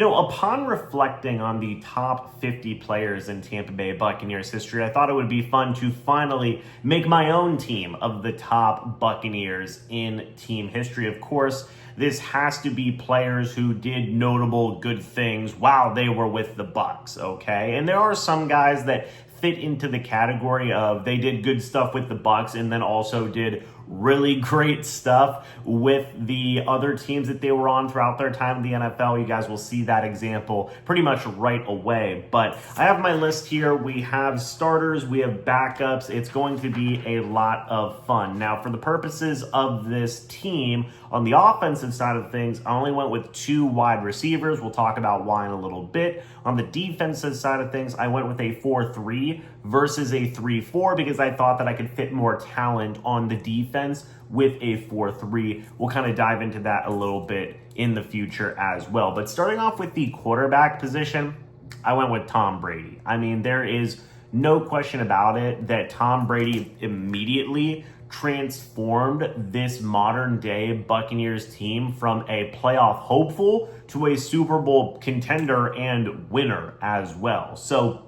Upon reflecting on the top 50 players in Tampa Bay Buccaneers history, I thought it would be fun to finally make my own team of the top Buccaneers in team history. Of course, this has to be players who did notable good things while they were with the Bucs, okay? And there are some guys that fit into the category of they did good stuff with the Bucs and then also did really great stuff with the other teams that they were on throughout their time in the NFL. You guys will see that example pretty much right away. But I have my list here. We have starters, we have backups. It's going to be a lot of fun. Now, for the purposes of this team, on the offensive side of things, I only went with 2 wide receivers. We'll talk about why in a little bit. On the defensive side of things, I went with a 4-3 versus a 3-4 because I thought that I could fit more talent on the defense with a 4-3. We'll kind of dive into that a little bit in the future as well. But starting off with the quarterback position, I went with Tom Brady. I mean, there is no question about it that Tom Brady immediately transformed this modern day Buccaneers team from a playoff hopeful to a Super Bowl contender and winner as well. So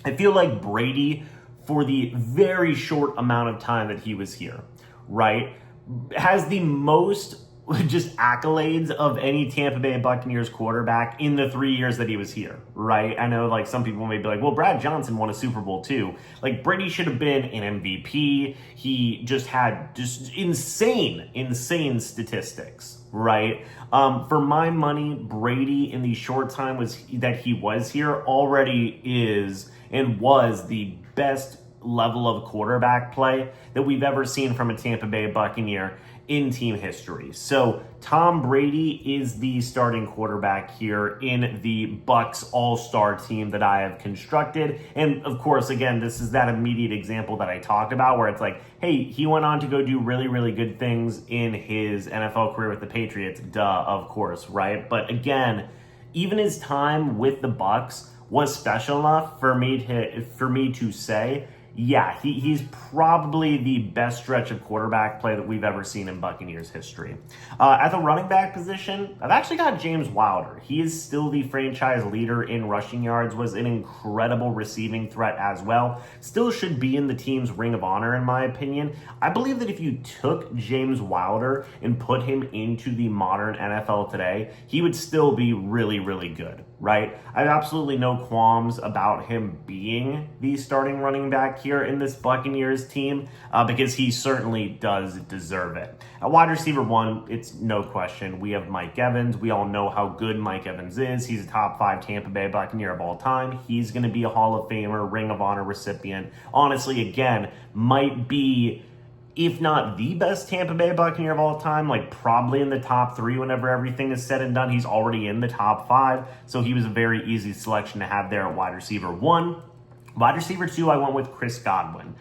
I feel like Brady, for the very short amount of time that he was here, right, has the most just accolades of any Tampa Bay Buccaneers quarterback in the 3 years that he was here, right? I know like some people may be like, well, Brad Johnson won a Super Bowl too. Like Brady should have been an MVP. He just had just insane statistics, right? For my money, Brady in the short time that he was here already is and was the best level of quarterback play that we've ever seen from a Tampa Bay Buccaneer in team history. So Tom Brady is the starting quarterback here in the Bucs all-star team that I have constructed. And of course, again, this is that immediate example that I talked about where it's like, hey, he went on to go do really good things in his NFL career with the Patriots. Duh, of course, right? But again, even his time with the Bucs was special enough for me to say, yeah, he's probably the best stretch of quarterback play that we've ever seen in Buccaneers history. At the running back position, I've actually got James Wilder. He is still the franchise leader in rushing yards, was an incredible receiving threat as well. Still should be in the team's ring of honor, in my opinion. I believe that if you took James Wilder and put him into the modern NFL today, he would still be really good, right? I have absolutely no qualms about him being the starting running back here in this Buccaneers team because he certainly does deserve it. At wide receiver 1, it's no question. We have Mike Evans. We all know how good Mike Evans is. He's a top 5 Tampa Bay Buccaneer of all time. He's going to be a Hall of Famer, Ring of Honor recipient. Honestly, again, might be, if not the best Tampa Bay Buccaneer of all time, like probably in the top 3 whenever everything is said and done. He's already in the top 5, so he was a very easy selection to have there at wide receiver 1. Wide receiver 2, I went with Chris Godwin.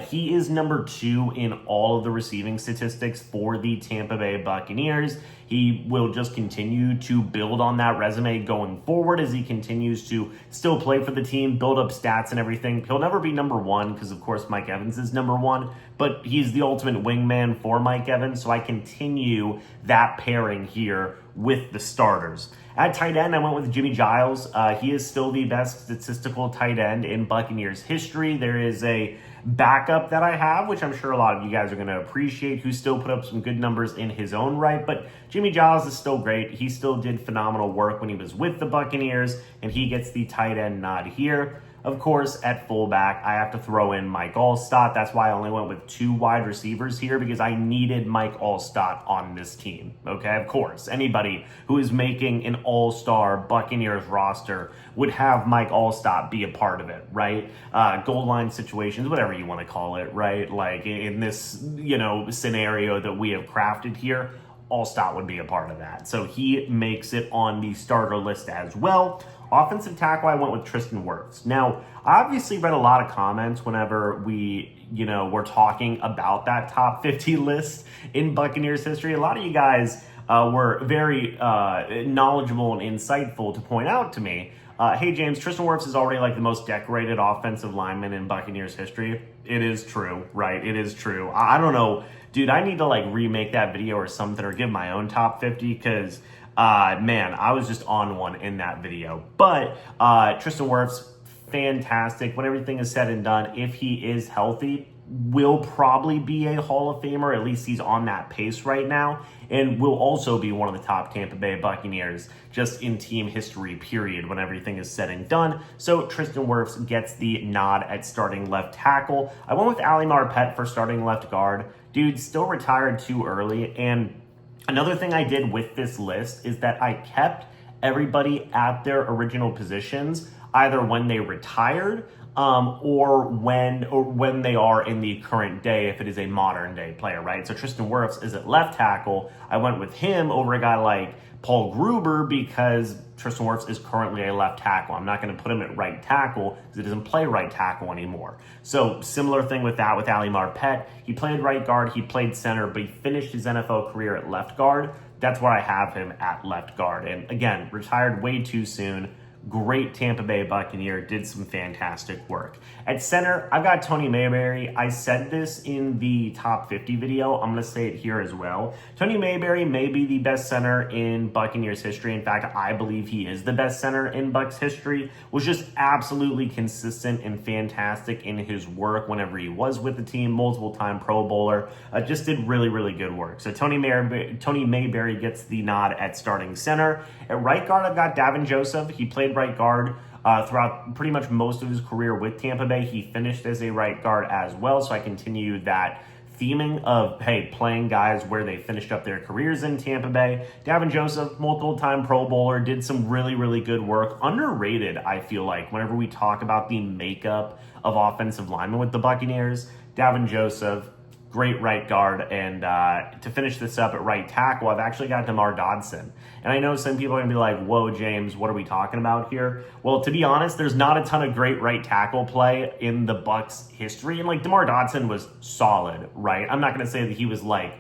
He is number 2 in all of the receiving statistics for the Tampa Bay Buccaneers. He will just continue to build on that resume going forward as he continues to still play for the team, build up stats and everything. He'll never be number 1 because, of course, Mike Evans is number 1, but he's the ultimate wingman for Mike Evans, so I continue that pairing here with the starters. At tight end, I went with Jimmy Giles. He is still the best statistical tight end in Buccaneers history. There is a backup that I have, which I'm sure a lot of you guys are going to appreciate, who still put up some good numbers in his own right, but Jimmy Giles is still great. He still did phenomenal work when he was with the Buccaneers, and he gets the tight end nod here. Of course, at fullback, I have to throw in Mike Allstott. That's why I only went with 2 wide receivers here because I needed Mike Allstott on this team. Okay, of course, anybody who is making an all-star Buccaneers roster would have Mike Allstott be a part of it, right? Goal line situations, whatever you want to call it, right? Like in this, scenario that we have crafted here, Allstott would be a part of that. So he makes it on the starter list as well. Offensive tackle, I went with Tristan Wirfs. Now, I obviously read a lot of comments whenever we, were talking about that top 50 list in Buccaneers history. A lot of you guys were very knowledgeable and insightful to point out to me, hey, James, Tristan Wirfs is already like the most decorated offensive lineman in Buccaneers history. It is true, right? It is true. I don't know. Dude, I need to like remake that video or something or give my own top 50 because Man, I was just on one in that video. But Tristan Wirfs, fantastic. When everything is said and done, if he is healthy, will probably be a Hall of Famer. At least he's on that pace right now, and will also be one of the top Tampa Bay Buccaneers just in team history, period, when everything is said and done. So Tristan Wirfs gets the nod at starting left tackle. I went with Ali Marpet for starting left guard. Dude, still retired too early. And another thing I did with this list is that I kept everybody at their original positions, either when they retired or when they are in the current day, if it is a modern day player, right? So Tristan Wirfs is at left tackle. I went with him over a guy like Paul Gruber because Tristan Wirfs is currently a left tackle. I'm not going to put him at right tackle because he doesn't play right tackle anymore. So similar thing with that with Ali Marpet. He played right guard, he played center, but he finished his NFL career at left guard. That's why I have him at left guard. And again, retired way too soon. Great Tampa Bay Buccaneer, did some fantastic work. At center, I've got Tony Mayberry. I said this in the top 50 video. I'm going to say it here as well. Tony Mayberry may be the best center in Buccaneers history. In fact, I believe he is the best center in Bucs history. Was just absolutely consistent and fantastic in his work whenever he was with the team. Multiple-time Pro Bowler. Just did really, really good work. So Tony Mayberry gets the nod at starting center. At right guard, I've got Davin Joseph. He played right guard throughout pretty much most of his career with Tampa Bay. He finished as a right guard as well, so I continued that theming of, hey, playing guys where they finished up their careers in Tampa Bay. Davin Joseph, multiple-time Pro Bowler, did some really, really good work. Underrated, I feel like, whenever we talk about the makeup of offensive linemen with the Buccaneers. Davin Joseph, great right guard, and to finish this up at right tackle, I've actually got DeMar Dodson. And I know some people are going to be like, whoa, James, what are we talking about here? Well, to be honest, there's not a ton of great right tackle play in the Bucs history. And like DeMar Dodson was solid, right? I'm not going to say that he was like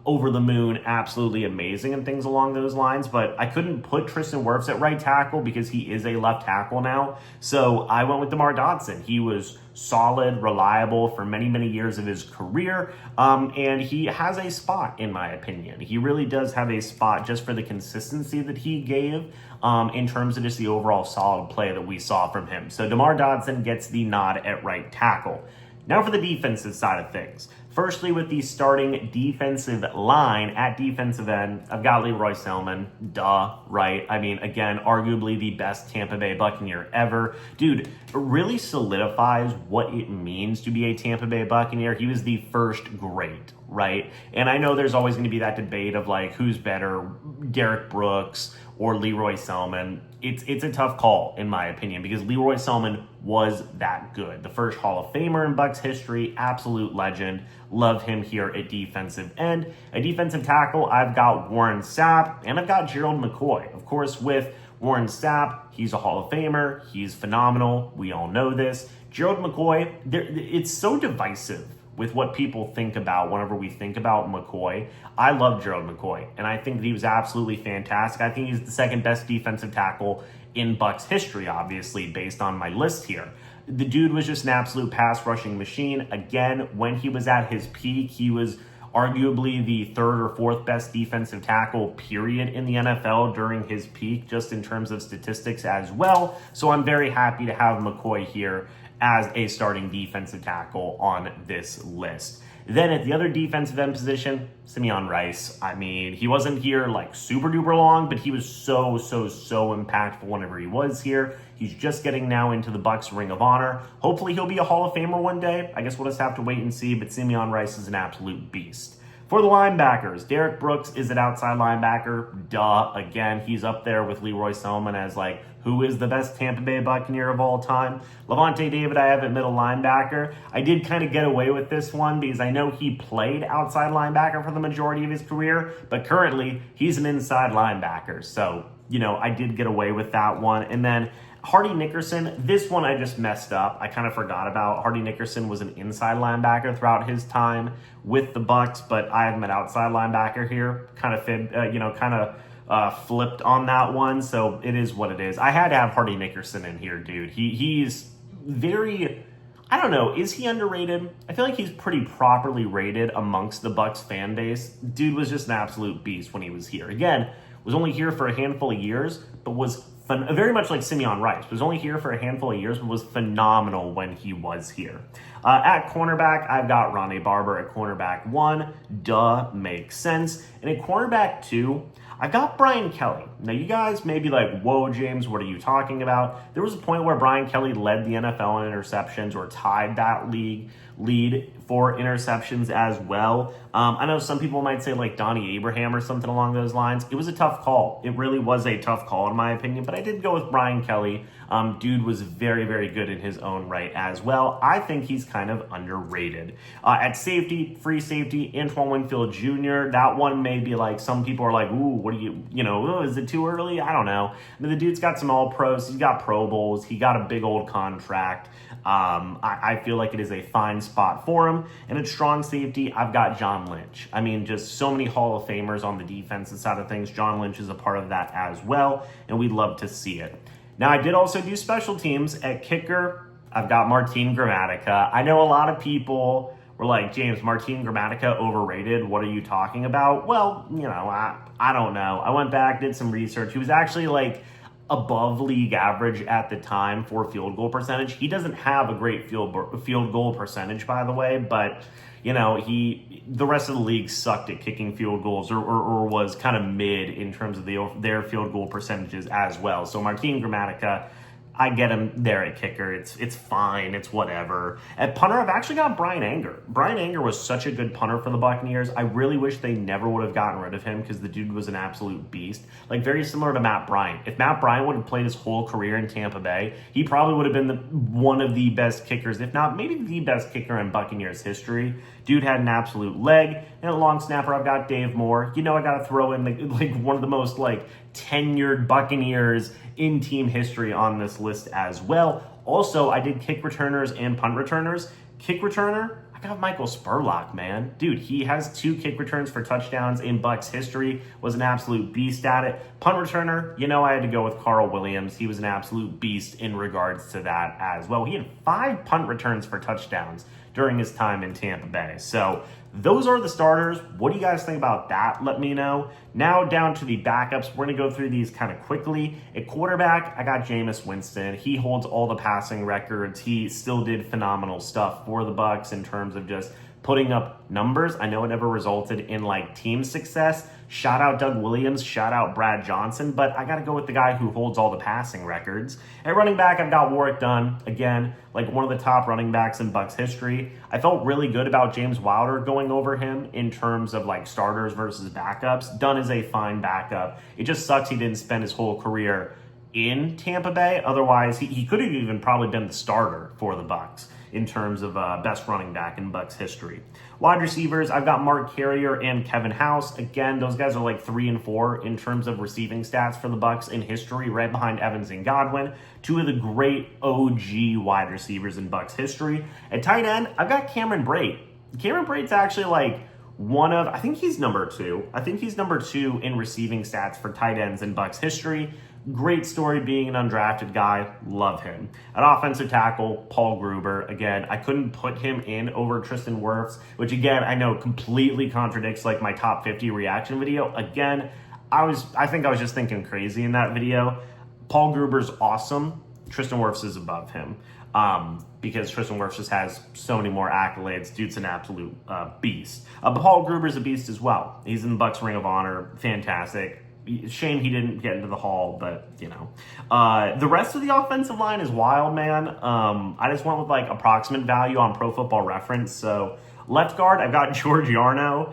over the moon, absolutely amazing and things along those lines, but I couldn't put Tristan Wirfs at right tackle because he is a left tackle now. So I went with DeMar Dodson. He was solid, reliable for many, many years of his career, and he has a spot, in my opinion. He really does have a spot just for the consistency that he gave in terms of just the overall solid play that we saw from him. So DeMar Dodson gets the nod at right tackle. Now for the defensive side of things. Firstly, with the starting defensive line at defensive end, I've got Leroy Selman. Duh, right? I mean, again, arguably the best Tampa Bay Buccaneer ever. Dude, it really solidifies what it means to be a Tampa Bay Buccaneer. He was the first great, right? And I know there's always going to be that debate of like, who's better, Derek Brooks or Leroy Selman. It's a tough call, in my opinion, because Leroy Selman was that good. The first Hall of Famer in Bucs history, absolute legend. Love him here at defensive end. A defensive tackle, I've got Warren Sapp, and I've got Gerald McCoy. Of course, with Warren Sapp, he's a Hall of Famer. He's phenomenal. We all know this. Gerald McCoy, it's so divisive with what people think about whenever we think about McCoy. I love Gerald McCoy, and I think that he was absolutely fantastic. I think he's the second best defensive tackle in Bucs history, obviously, based on my list here. The dude was just an absolute pass rushing machine. Again, when he was at his peak, he was arguably the third or fourth best defensive tackle, period, in the NFL during his peak, just in terms of statistics as well. So I'm very happy to have McCoy here as a starting defensive tackle on this list. Then at the other defensive end position, Simeon Rice. I mean, he wasn't here like super duper long, but he was so impactful whenever he was here. He's just getting now into the Bucs Ring of Honor. Hopefully he'll be a Hall of Famer one day. I guess we'll just have to wait and see, but Simeon Rice is an absolute beast. For the linebackers, Derek Brooks is an outside linebacker. Duh. Again, he's up there with Leroy Selman as like, who is the best Tampa Bay Buccaneer of all time? Levante David, I have at middle linebacker. I did kind of get away with this one because I know he played outside linebacker for the majority of his career, but currently he's an inside linebacker. So, you know, I did get away with that one. And then Hardy Nickerson, this one I just messed up. I kind of forgot about. Hardy Nickerson was an inside linebacker throughout his time with the Bucs, but I have him at outside linebacker here. Kind of flipped on that one, so it is what it is. I had to have Hardy Nickerson in here, dude. He's very, I don't know, is he underrated? I feel like he's pretty properly rated amongst the Bucs fan base. Dude was just an absolute beast when he was here. Again, was only here for a handful of years, but was very much like Simeon Rice, was only here for a handful of years, but was phenomenal when he was here. At cornerback, I've got Ronnie Barber at cornerback 1. Duh, makes sense. And at cornerback 2, I've got Brian Kelly. Now, you guys may be like, whoa, James, what are you talking about? There was a point where Brian Kelly led the NFL in interceptions or tied that lead for interceptions as well. I know some people might say like Donnie Abraham or something along those lines. It was a tough call. It really was a tough call in my opinion, but I did go with Brian Kelly. Dude was very, very good in his own right as well. I think he's kind of underrated. At safety, free safety, Antoine Winfield Jr., that one may be like, some people are like, ooh, what do you, is it too early? I don't know. But the dude's got some all-pros. He's got Pro Bowls. He got a big old contract. I feel like it is a fine spot for him. And at strong safety, I've got John Lynch. I mean, just so many Hall of Famers on the defensive side of things. John Lynch is a part of that as well, and we'd love to see it. Now, I did also do special teams. At kicker, I've got Martin Gramatica. I know a lot of people were like, James, Martin Gramatica overrated. What are you talking about? Well, I don't know. I went back, did some research. He was actually like above league average at the time for field goal percentage. He doesn't have a great field goal percentage, by the way, but the rest of the league sucked at kicking field goals or was kind of mid in terms of their field goal percentages as well. So Martin Gramatica, I get him there at kicker. It's fine. It's whatever. At punter, I've actually got Brian Anger. Brian Anger was such a good punter for the Buccaneers. I really wish they never would have gotten rid of him because the dude was an absolute beast. Like very similar to Matt Bryant. If Matt Bryant would have played his whole career in Tampa Bay, he probably would have been one of the best kickers, if not maybe the best kicker in Buccaneers history. Dude had an absolute leg. And a long snapper, I've got Dave Moore. I got to throw in like one of the most tenured Buccaneers in team history on this list as well. Also, I did kick returners and punt returners. Kick returner, I got Michael Spurlock, man. Dude, he has 2 kick returns for touchdowns in Bucs history, was an absolute beast at it. Punt returner, I had to go with Carl Williams. He was an absolute beast in regards to that as well. He had 5 punt returns for touchdowns during his time in Tampa Bay. So those are the starters. What do you guys think about that? Let me know. Now down to the backups. We're going to go through these kind of quickly. At quarterback, I got Jameis Winston. He holds all the passing records. He still did phenomenal stuff for the Bucs in terms of just putting up numbers. I know it never resulted in team success. Shout out Doug Williams, shout out Brad Johnson, but I got to go with the guy who holds all the passing records. At running back, I've got Warwick Dunn. Again, one of the top running backs in Bucs history. I felt really good about James Wilder going over him in terms of starters versus backups. Dunn is a fine backup. It just sucks he didn't spend his whole career in Tampa Bay. Otherwise, he could have even probably been the starter for the Bucs in terms of best running back in Bucs history. Wide receivers, I've got Mark Carrier and Kevin House. Again, those guys are 3 and 4 in terms of receiving stats for the Bucs in history, right behind Evans and Godwin. 2 of the great OG wide receivers in Bucs history. At tight end, I've got Cameron Brate. Cameron Brate's actually one of, I think he's number 2. I think he's number 2 in receiving stats for tight ends in Bucs history. Great story being an undrafted guy. Love him. At offensive tackle, Paul Gruber. Again, I couldn't put him in over Tristan Wirfs, which again, I know completely contradicts my top 50 reaction video. Again, I think I was just thinking crazy in that video. Paul Gruber's awesome. Tristan Wirfs is above him. Because Tristan Wirfs just has so many more accolades. Dude's an absolute beast. But Paul Gruber's a beast as well. He's in the Bucs Ring of Honor. Fantastic. Shame he didn't get into the Hall, but the rest of the offensive line is wild, man. I just went with approximate value on Pro Football Reference. So left guard, I've got George Yarno.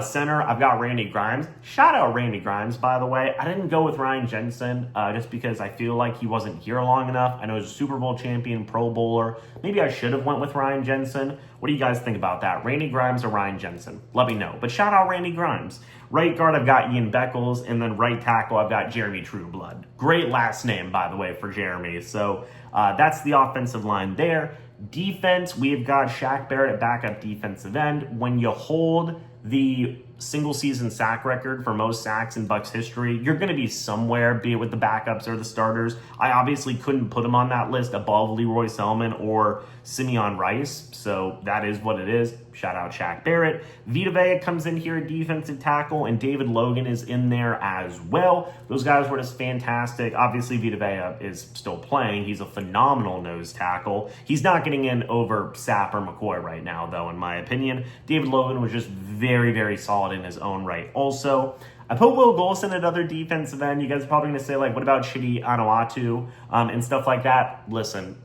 Center, I've got Randy Grimes. Shout out Randy Grimes, by the way. I didn't go with Ryan Jensen just because I feel like he wasn't here long enough. I know he's a Super Bowl champion, Pro Bowler. Maybe I should have went with Ryan Jensen. What do you guys think about that? Randy Grimes or Ryan Jensen? Let me know. But shout out Randy Grimes. Right guard, I've got Ian Beckles. And then right tackle, I've got Jeremy Trueblood. Great last name, by the way, for Jeremy. So that's the offensive line there. Defense, we've got Shaq Barrett at backup defensive end. When you hold the single season sack record for most sacks in Bucs history, you're going to be somewhere, be it with the backups or the starters. I obviously couldn't put him on that list above Leroy Selman or Simeon Rice, so that is what it is. shout out Shaq Barrett. Vita Vea comes in here at defensive tackle, and David Logan is in there as well. Those guys were just fantastic. Obviously, Vita Vea is still playing. He's a phenomenal nose tackle. He's not getting in over Sapp or McCoy right now, though, in my opinion. David Logan was just very, very solid in his own right. Also, I put Will Golson at other defensive end. You guys are probably going to say, like, what about Chidi Anuatu and stuff like that? Listen,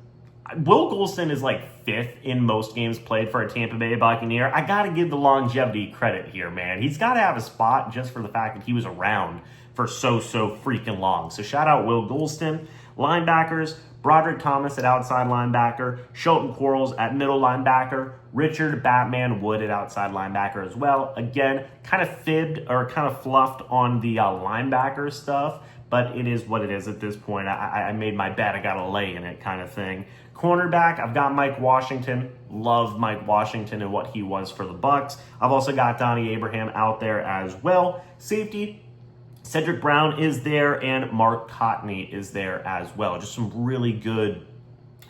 Will Golson is like 5th in most games played for a Tampa Bay Buccaneer. I got to give the longevity credit here, man. He's got to have a spot just for the fact that he was around for so freaking long. So shout out Will Golson. Linebackers, Broderick Thomas at outside linebacker, Shelton Quarles at middle linebacker, Richard Batman Wood at outside linebacker as well. Again, kind of fibbed or kind of fluffed on the linebacker stuff, but it is what it is at this point. I made my bet. I got to lay in it kind of thing. Cornerback, I've got Mike Washington. Love Mike Washington and what he was for the Bucs. I've also got Donnie Abraham out there as well. Safety, Cedric Brown is there, and Mark Cotney is there as well. Just some really good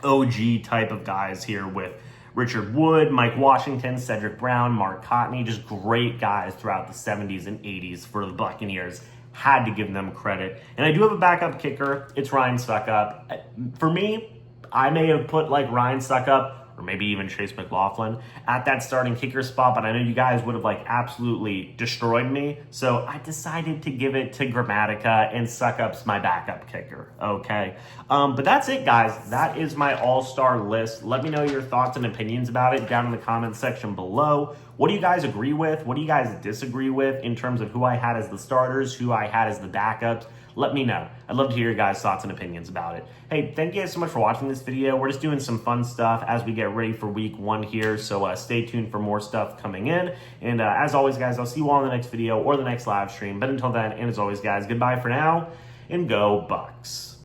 OG type of guys here with Richard Wood, Mike Washington, Cedric Brown, Mark Cotney. Just great guys throughout the 70s and 80s for the Buccaneers. Had to give them credit. And I do have a backup kicker. It's Ryan Suckup. For me, I may have put like Ryan Suckup or maybe even Chase McLaughlin at that starting kicker spot, but I know you guys would have like absolutely destroyed me. So I decided to give it to Grammatica, and Suckup's my backup kicker, okay? But that's it, guys. That is my all-star list. Let me know your thoughts and opinions about it down in the comments section below. What do you guys agree with? What do you guys disagree with in terms of who I had as the starters, who I had as the backups? Let me know. I'd love to hear your guys' thoughts and opinions about it. Hey, thank you guys so much for watching this video. We're just doing some fun stuff as we get ready for week 1 here, so stay tuned for more stuff coming in. And as always, guys, I'll see you all in the next video or the next live stream. But until then, and as always, guys, goodbye for now, and go Bucs.